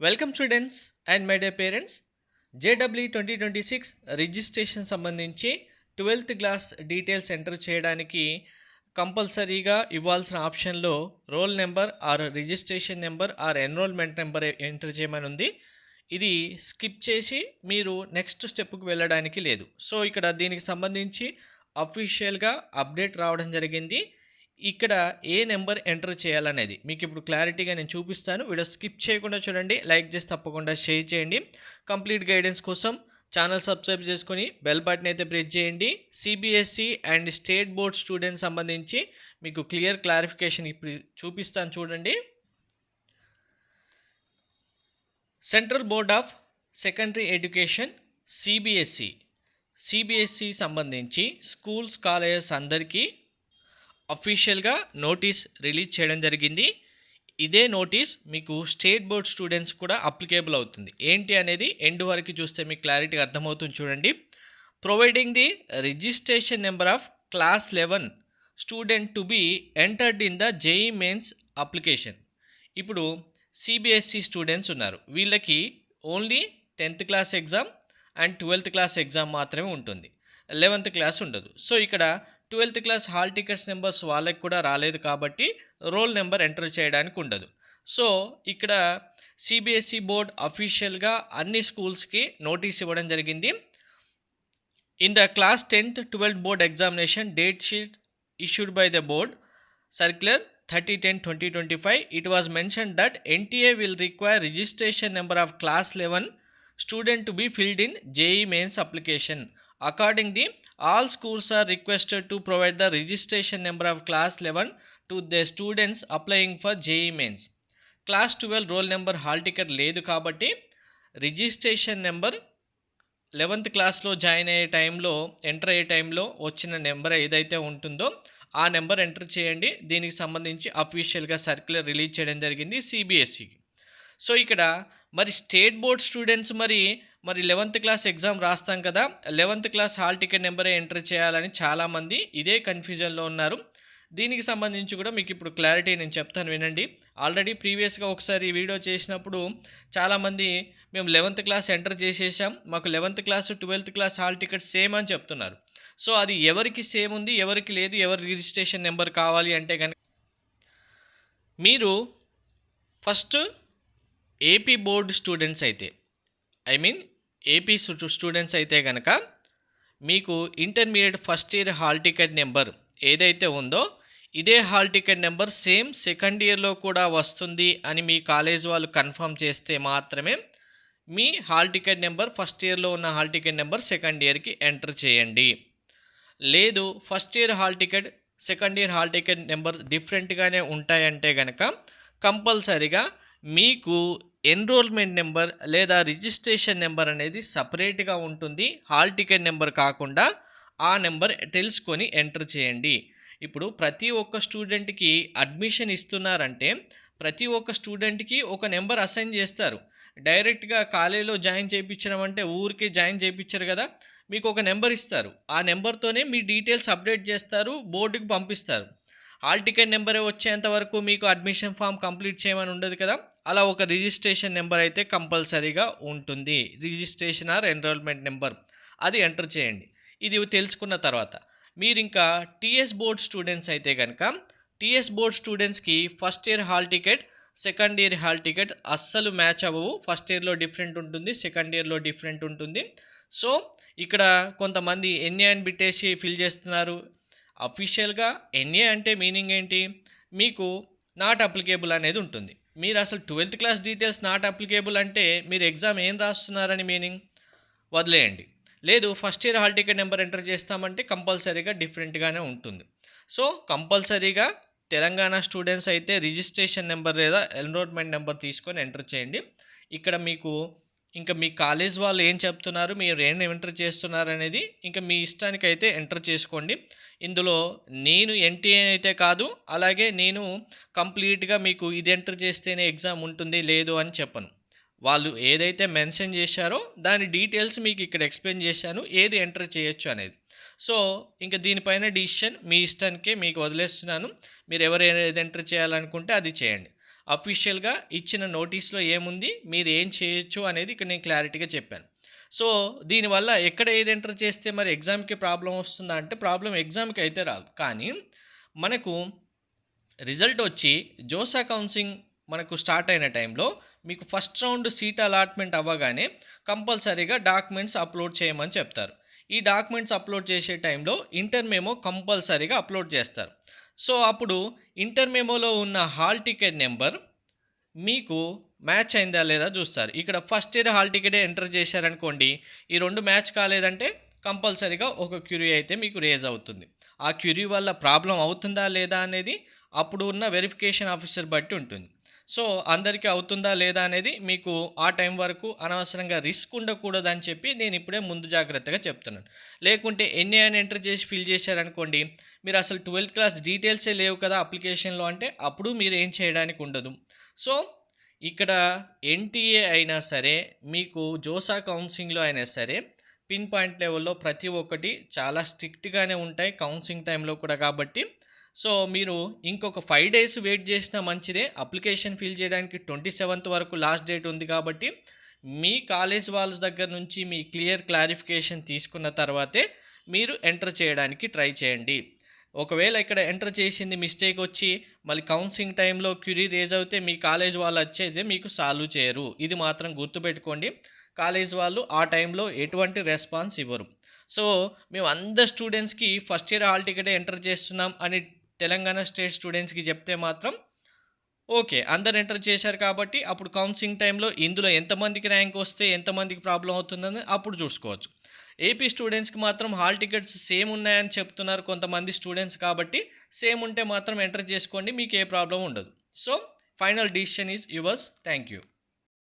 Welcome students and my dear parents. JW 2026 registration సంబంధించి 12th class details enter చేయడానికి కంపల్సరీగా ఇవ్వాల్సిన ఆప్షన్లో roll number or registration number or enrolment number enter చేయమని ఉంది. ఇది స్కిప్ చేసి మీరు నెక్స్ట్ స్టెప్కి వెళ్ళడానికి లేదు. సో ఇక్కడ దీనికి సంబంధించి అఫీషియల్గా అప్డేట్ రావడం జరిగింది. ఇక్కడ ఏ నెంబర్ ఎంటర్ చేయాలనేది మీకు ఇప్పుడు క్లారిటీగా నేను చూపిస్తాను. వీడియో స్కిప్ చేయకుండా చూడండి, లైక్ చేసి తప్పకుండా షేర్ చేయండి. కంప్లీట్ గైడెన్స్ కోసం ఛానల్ సబ్స్క్రైబ్ చేసుకొని బెల్ బటన్ అయితే ప్రెస్ చేయండి. CBSE and state board students సంబంధించి మీకు క్లియర్ క్లారిఫికేషన్ ఇప్పుడు చూపిస్తాను చూడండి. Central board of secondary education CBSE సంబంధించి స్కూల్స్ కాలేజెస్ అందరికీ అఫీషియల్గా నోటీస్ రిలీజ్ చేయడం జరిగింది. ఇదే నోటీస్ మీకు స్టేట్ బోర్డ్ స్టూడెంట్స్ కూడా అప్లికేబుల్ అవుతుంది. ఏంటి అనేది ఎండ్ వరకు చూస్తే మీకు క్లారిటీగా అర్థమవుతుంది చూడండి. Providing the registration number of class 11 student to be entered in the JEE Mains application. ఇప్పుడు సిబిఎస్ఈ స్టూడెంట్స్ ఉన్నారు, వీళ్ళకి only 10th class exam and 12th class exam మాత్రమే ఉంటుంది, 11th క్లాస్ ఉండదు. సో ఇక్కడ 12th class hall tickets numbers వాళ్ళకి కూడా రాలేదు కాబట్టి రోల్ నెంబర్ ఎంటర్ చేయడానికి ఉండదు. సో ఇక్కడ సిబిఎస్ఈ బోర్డ్ అఫీషియల్గా అన్ని స్కూల్స్కి నోటీస్ ఇవ్వడం జరిగింది. In the class 10th 12th board examination date sheet issued by the board circular 30/10/2025 it was mentioned that NTA will require registration number of class 11 student to be filled in JEE mains application. Accordingly, all schools are requested to provide the registration number of class 11 to their students applying for JEE mains. Class 12 roll number hall ticket లేదు కాబట్టి registration number 11th క్లాస్లో join అయ్యే టైంలో enter అయ్యే టైంలో వచ్చిన number ఏదైతే ఉంటుందో ఆ నెంబర్ ఎంటర్ చేయండి. దీనికి సంబంధించి అఫీషియల్గా సర్క్యులర్ రిలీజ్ చేయడం జరిగింది సిబిఎస్ఈకి. సో ఇక్కడ మరి స్టేట్ బోర్డ్ స్టూడెంట్స్ మరి 11th క్లాస్ ఎగ్జామ్ రాస్తాం కదా, 11th క్లాస్ హాల్ టికెట్ నెంబరే ఎంటర్ చేయాలని చాలామంది ఇదే కన్ఫ్యూజన్లో ఉన్నారు. దీనికి సంబంధించి కూడా మీకు ఇప్పుడు క్లారిటీ నేను చెప్తాను వినండి. ఆల్రెడీ ప్రీవియస్గా ఒకసారి ఈ వీడియో చేసినప్పుడు చాలామంది మేము 11th క్లాస్ ఎంటర్ చేసేసాం, మాకు 11th class 12th class hall ticket same అని చెప్తున్నారు. సో అది ఎవరికి సేమ్ ఉంది ఎవరికి లేదు, ఎవరి రిజిస్ట్రేషన్ నెంబర్ కావాలి అంటే కనుక మీరు ఫస్ట్ ఏపీ బోర్డ్ స్టూడెంట్స్ అయితే ఏపీ స్టూడెంట్స్ అయితే కనుక మీకు intermediate first year hall ticket number ఏదైతే ఉందో ఇదే hall ticket number same second ఇయర్లో కూడా వస్తుంది అని మీ కాలేజ్ వాళ్ళు కన్ఫర్మ్ చేస్తే మాత్రమే మీ హాల్ టికెట్ నెంబర్ ఫస్ట్ ఇయర్లో ఉన్న హాల్ టికెట్ నెంబర్ సెకండ్ ఇయర్కి ఎంటర్ చేయండి. లేదు first year hall ticket second year hall ticket number డిఫరెంట్గానే ఉంటాయంటే కనుక కంపల్సరీగా మీకు ఎన్రోల్మెంట్ నెంబర్ లేదా రిజిస్ట్రేషన్ నెంబర్ అనేది సపరేట్గా ఉంటుంది. హాల్ టికెట్ నెంబర్ కాకుండా ఆ నెంబర్ తెలుసుకొని ఎంటర్ చేయండి. ఇప్పుడు ప్రతి ఒక్క స్టూడెంట్కి అడ్మిషన్ ఇస్తున్నారంటే ప్రతి ఒక్క స్టూడెంట్కి ఒక నెంబర్ అసైన్ చేస్తారు. డైరెక్ట్గా కాలేజీలో జాయిన్ చేయించడం అంటే ఊరికే జాయిన్ చేయించారు కదా, మీకు ఒక నెంబర్ ఇస్తారు. ఆ నెంబర్తోనే మీ డీటెయిల్స్ అప్డేట్ చేస్తారు, బోర్డుకి పంపిస్తారు. హాల్ టికెట్ నెంబరే వచ్చేంత వరకు మీకు అడ్మిషన్ ఫామ్ కంప్లీట్ చేయమని ఉండదు కదా. అలా ఒక రిజిస్ట్రేషన్ నెంబర్ అయితే కంపల్సరీగా ఉంటుంది, రిజిస్ట్రేషన్ ఆర్ ఎన్రోల్మెంట్ నెంబర్, అది ఎంటర్ చేయండి. ఇది తెలుసుకున్న తర్వాత మీరు ఇంకా టీఎస్ బోర్డ్ స్టూడెంట్స్ అయితే కనుక టీఎస్ బోర్డ్ స్టూడెంట్స్కి first year hall ticket second year hall ticket అస్సలు మ్యాచ్ అవ్వవు. ఫస్ట్ ఇయర్లో డిఫరెంట్ ఉంటుంది, సెకండ్ ఇయర్లో డిఫరెంట్ ఉంటుంది. సో ఇక్కడ కొంతమంది ఎన్ఏ అని పెట్టేసి ఫిల్ చేస్తున్నారు. అఫీషియల్గా ఎన్ఏ అంటే మీనింగ్ ఏంటి, మీకు నాట్ అప్లికేబుల్ అనేది ఉంటుంది. మీరు అసలు 12th class details not applicable అంటే మీరు ఎగ్జామ్ ఏం రాస్తున్నారని మీనింగ్, వదిలేయండి. లేదు first year hall ticket number enter చేస్తామంటే కంపల్సరీగా డిఫరెంట్గానే ఉంటుంది. సో కంపల్సరీగా తెలంగాణ స్టూడెంట్స్ అయితే రిజిస్ట్రేషన్ నెంబర్ లేదా ఎన్రోల్మెంట్ నెంబర్ తీసుకొని ఎంటర్ చేయండి. ఇక్కడ మీకు ఇంకా మీ కాలేజ్ వాళ్ళు ఏం చెప్తున్నారు, మీరు ఏం ఎంటర్ చేస్తున్నారు అనేది ఇంకా మీ ఇష్టానికి అయితే ఎంటర్ చేసుకోండి. ఇందులో నేను ఎన్టీఏ అయితే కాదు, అలాగే నేను కంప్లీట్గా మీకు ఇది ఎంటర్ చేస్తేనే ఎగ్జామ్ ఉంటుంది లేదు అని చెప్పను. వాళ్ళు ఏదైతే మెన్షన్ చేశారో దాని డీటెయిల్స్ మీకు ఇక్కడ ఎక్స్ప్లెయిన్ చేశాను, ఏది ఎంటర్ చేయొచ్చు అనేది. సో ఇంకా దీనిపైన డిసిషన్ మీ ఇష్టానికే మీకు వదిలేస్తున్నాను. మీరు ఎవరు ఏది ఎంటర్ చేయాలనుకుంటే అది చేయండి. అఫీషియల్‌గా ఇచ్చిన నోటీస్‌లో ఏముంది, మీరు ఏం చేయొచ్చు అనేది ఇక్కడ నేను క్లారిటీగా చెప్పాను. సో, దీనివల్ల ఎక్కడ ఏది ఎంటర్ చేస్తే మరి ఎగ్జామ్‌కి ప్రాబ్లమ్ వస్తుందా అంటే, ప్రాబ్లమ్ ఎగ్జామ్‌కి అయితే రాదు. కానీ మనకు రిజల్ట్ వచ్చి జోసా కౌన్సిలింగ్ మనకు స్టార్ట్ అయిన టైంలో మీకు ఫస్ట్ రౌండ్ సీట్ అలాట్మెంట్ అవ్వగానే కంపల్సరీగా డాక్యుమెంట్స్ అప్లోడ్ చేయమని చెప్తారు. ఈ డాక్యుమెంట్స్ అప్లోడ్ చేసే టైంలో ఇంటర్ మెమో కంపల్సరీగా అప్లోడ్ చేస్తారు. సో అప్పుడు ఇంటర్ మెమోలో ఉన్న హాల్ టికెట్ నెంబర్ మీకు మ్యాచ్ అయిందా లేదా చూస్తారు. ఇక్కడ ఫస్ట్ ఇయర్ హాల్ టికెటే ఎంటర్ చేశారనుకోండి, ఈ 2 మ్యాచ్ కాలేదంటే కంపల్సరీగా ఒక క్యూరీ అయితే మీకు రేజ్ అవుతుంది. ఆ క్యూరీ వల్ల ప్రాబ్లమ్ అవుతుందా లేదా అనేది అప్పుడు ఉన్న వెరిఫికేషన్ ఆఫీసర్ బట్టి ఉంటుంది. సో, అందరికీ అవుతుందా లేదా అనేది మీకు ఆ టైం వరకు అనవసరంగా రిస్క్ ఉండకూడదని చెప్పి నేను ఇప్పుడే ముందు జాగ్రత్తగా చెప్తున్నాను. లేకుంటే ఎన్ఏ అని ఎంటర్ చేసి ఫిల్ చేశారనుకోండి, మీరు అసలు 12th క్లాస్ డీటెయిల్సే లేవు కదా అప్లికేషన్‌లో అంటే అప్పుడు మీరు ఏం చేయడానికి ఉండదు. సో, ఇక్కడ ఎన్‌టీఏ అయినా సరే, మీకు జోసా కౌన్సిలింగ్‌లో అయినా సరే, పిన్ పాయింట్ లెవెల్‌లో ప్రతి ఒక్కటి చాలా స్ట్రిక్ట్‌గానే ఉంటాయి కౌన్సిలింగ్ టైంలో కూడా కాబట్టి, సో, మీరు ఇంకొక 5 డేస్ వెయిట్ చేసినా మంచిదే. అప్లికేషన్ ఫిల్ చేయడానికి 27th వరకు లాస్ట్ డేట్ ఉంది కాబట్టి, మీ కాలేజ్ వాళ్ళ దగ్గర నుంచి మీ క్లారిఫికేషన్ తీసుకున్న తర్వాతే మీరు ఎంటర్ చేయడానికి ట్రై చేయండి. ఒకవేళ ఇక్కడ ఎంటర్ చేసింది మిస్టేక్ వచ్చి మళ్ళీ కౌన్సిలింగ్ టైంలో క్యూరీ రేజ్ అవుతే మీ కాలేజ్ వాళ్ళు వచ్చేదే మీకు సాల్వ్ చేయరు. ఇది మాత్రం గుర్తుపెట్టుకోండి. కాలేజ్ వాళ్ళు ఆ టైంలో ఎటువంటి రెస్పాన్స్ ఇవ్వరు. సో, మేము అందరు స్టూడెంట్స్‌కి ఫస్ట్ ఇయర్ హాల్ టికెటే ఎంటర్ చేస్తున్నాం అని తెలంగాణ స్టేట్ స్టూడెంట్స్‌కి చెప్తే మాత్రం ఓకే. అందరూ ఎంటర్ చేశారు కాబట్టి అప్పుడు కౌన్సిలింగ్ టైంలో ఇందులో ఎంతమందికి ర్యాంక్ వస్తే ఎంతమందికి ప్రాబ్లమ్ అవుతుందని అప్పుడు చూసుకోవచ్చు. ఏపీ స్టూడెంట్స్‌కి మాత్రం హాల్ టికెట్స్ సేమ్ ఉన్నాయని చెప్తున్నారు కొంతమంది స్టూడెంట్స్ కాబట్టి, సేమ్ ఉంటే మాత్రం ఎంటర్ చేసుకోండి. మీకు ఏ ప్రాబ్లమ్ ఉండదు. So, final decision is yours. Thank you.